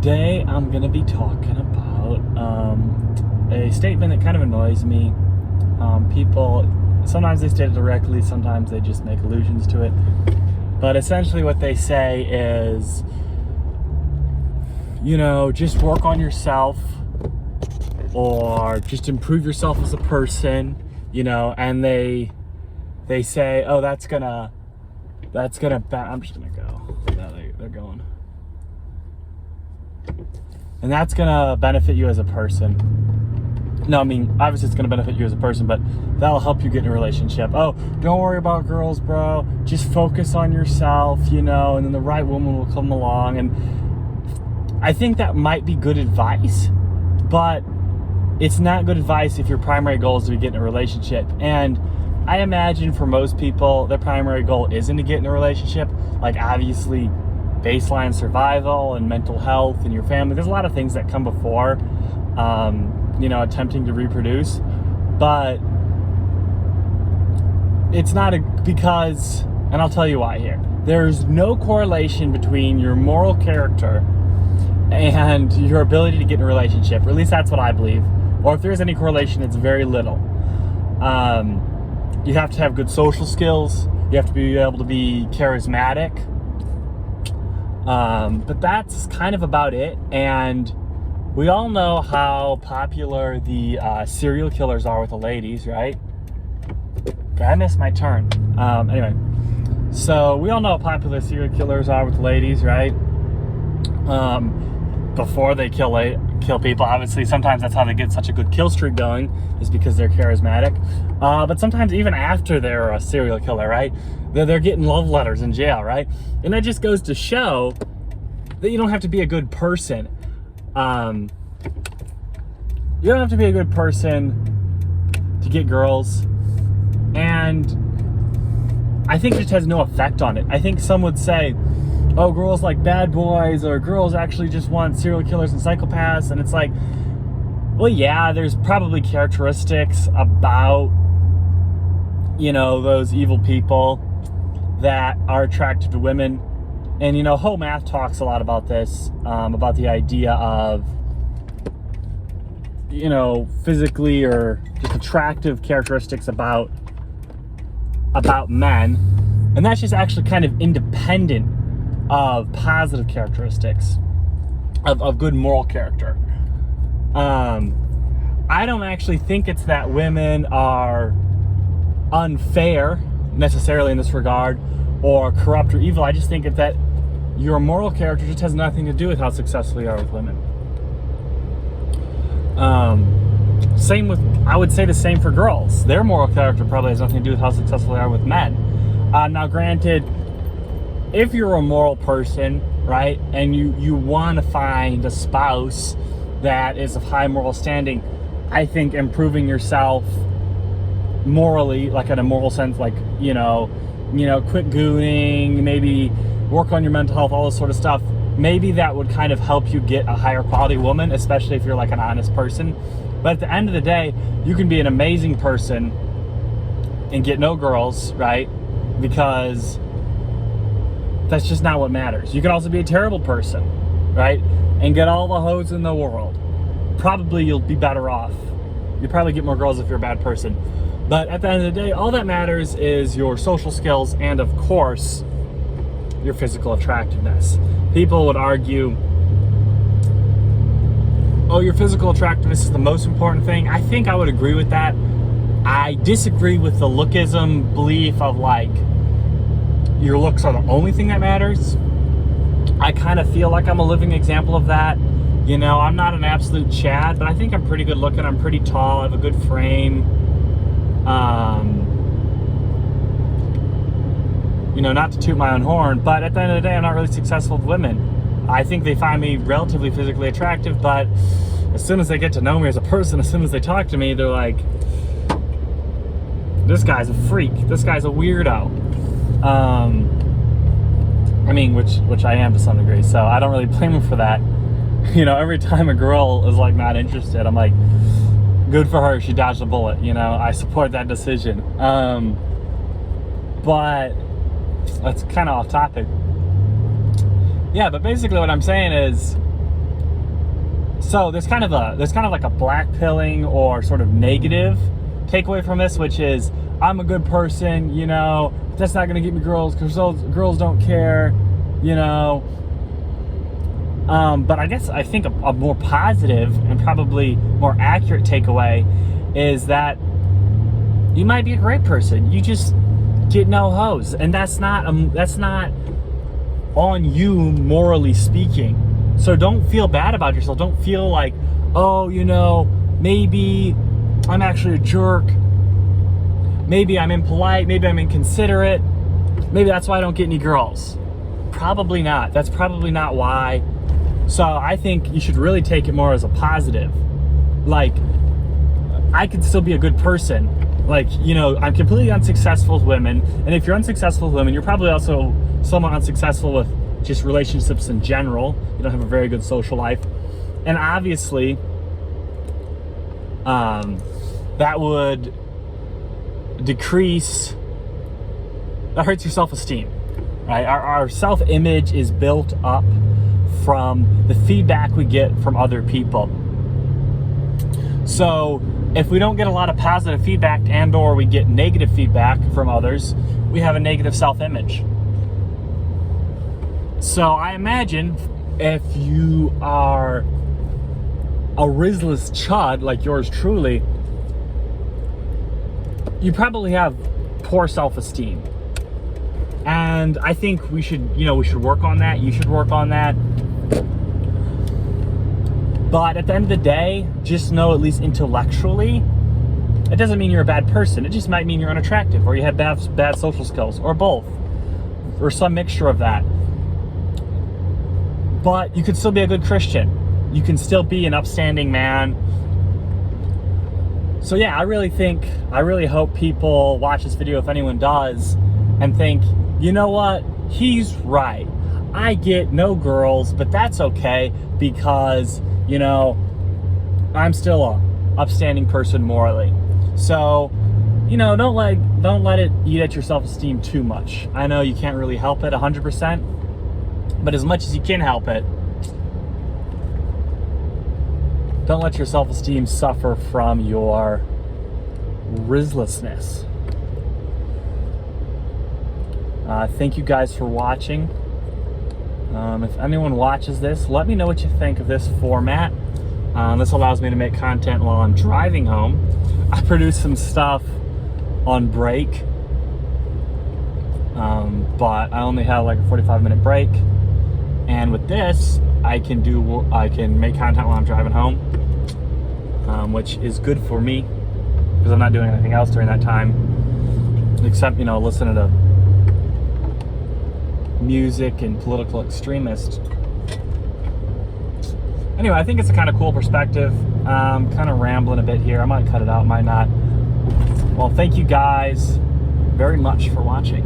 Today I'm going to be talking about a statement that kind of annoys me. People, sometimes they state it directly, sometimes they just make allusions to it. But essentially what they say is, just work on yourself or just improve yourself as a person, and they say, oh, I'm just gonna go. They're going. And that's gonna benefit you as a person. No, I mean, obviously it's gonna benefit you as a person, but that'll help you get in a relationship. Oh, don't worry about girls, bro. Just focus on yourself, and then the right woman will come along. And I think that might be good advice, but it's not good advice if your primary goal is to get in a relationship. And I imagine for most people, their primary goal isn't to get in a relationship. Like, obviously, baseline survival and mental health and your family. There's a lot of things that come before, attempting to reproduce. But it's not because, and I'll tell you why here. There's no correlation between your moral character and your ability to get in a relationship. Or at least that's what I believe. Or if there's any correlation, it's very little. You have to have good social skills. You have to be able to be charismatic. But that's kind of about it. And we all know how popular the serial killers are with the ladies, right? Okay, I missed my turn. Anyway, so we all know how popular serial killers are with the ladies, right? Before they kill people, obviously, sometimes that's how they get such a good kill streak going, is because they're charismatic. But sometimes even after they're a serial killer, right? They're getting love letters in jail, right? And that just goes to show that you don't have to be a good person. You don't have to be a good person to get girls. And I think it just has no effect on it. I think some would say, oh, girls like bad boys, or girls actually just want serial killers and psychopaths. And it's like, well, yeah, there's probably characteristics about, those evil people that are attracted to women. And, Whole Math talks a lot about this, about the idea of, physically or just attractive characteristics about men. And that's just actually kind of independent of positive characteristics of good moral character. I don't actually think it's that women are unfair necessarily in this regard, or corrupt or evil. I just think that your moral character just has nothing to do with how successful you are with women. I would say the same for girls. Their moral character probably has nothing to do with how successful they are with men. Now granted, if you're a moral person, right, and you want to find a spouse that is of high moral standing, I think improving yourself morally, like in a moral sense, like, quit gooning, maybe work on your mental health, all this sort of stuff, maybe that would kind of help you get a higher quality woman, especially if you're like an honest person. But at the end of the day, you can be an amazing person and get no girls, right? Because that's just not what matters. You can also be a terrible person, right? And get all the hoes in the world. Probably you'll be better off. You'll probably get more girls if you're a bad person. But at the end of the day, all that matters is your social skills and, of course, your physical attractiveness. People would argue, oh, your physical attractiveness is the most important thing. I think I would agree with that. I disagree with the lookism belief of like, your looks are the only thing that matters. I kind of feel like I'm a living example of that. I'm not an absolute Chad, but I think I'm pretty good looking. I'm pretty tall. I have a good frame. Not to toot my own horn, but at the end of the day, I'm not really successful with women. I think they find me relatively physically attractive, but as soon as they get to know me as a person, as soon as they talk to me, they're like, this guy's a freak. This guy's a weirdo. Which I am to some degree, so I don't really blame him for that. Every time a girl is like not interested, I'm like, good for her, she dodged a bullet. I support that decision. But that's kind of off topic. Yeah, but basically what I'm saying is, So there's kind of like a black pilling or sort of negative takeaway from this, which is I'm a good person, you know, that's not gonna get me girls because those girls don't care, you know. But I think a more positive and probably more accurate takeaway is that you might be a great person. You just get no hoes, and that's not on you morally speaking. So don't feel bad about yourself. Don't feel like, oh, you know, maybe I'm actually a jerk. Maybe I'm impolite. Maybe I'm inconsiderate. Maybe that's why I don't get any girls. Probably not. That's probably not why. So I think you should really take it more as a positive. Like, I could still be a good person. Like, you know, I'm completely unsuccessful with women. And if you're unsuccessful with women, you're probably also somewhat unsuccessful with just relationships in general. You don't have a very good social life. And obviously, that would decrease, that hurts your self-esteem, right? Our self-image is built up from the feedback we get from other people. So if we don't get a lot of positive feedback and or we get negative feedback from others, we have a negative self-image. So I imagine if you are a risless chud like yours truly, you probably have poor self-esteem. And I think we should work on that. You should work on that. But at the end of the day, just know, at least intellectually, it doesn't mean you're a bad person. It just might mean you're unattractive, or you have bad social skills, or both, or some mixture of that. But you could still be a good Christian. You can still be an upstanding man. So yeah, I really hope people watch this video, if anyone does, and think, you know what? He's right. I get no girls, but that's okay because, you know, I'm still a upstanding person morally. So, you know, don't let it eat at your self-esteem too much. I know you can't really help it 100%, but as much as you can help it, don't let your self-esteem suffer from your rislessness. Thank you guys for watching. If anyone watches this, let me know what you think of this format. This allows me to make content while I'm driving home. I produce some stuff on break, but I only have like a 45-minute break. And with this, I can make content while I'm driving home, which is good for me because I'm not doing anything else during that time, except, you know, listening to music and political extremists. Anyway, I think it's a kind of cool perspective. Kind of rambling a bit here. I might cut it out, might not. Well, thank you guys very much for watching.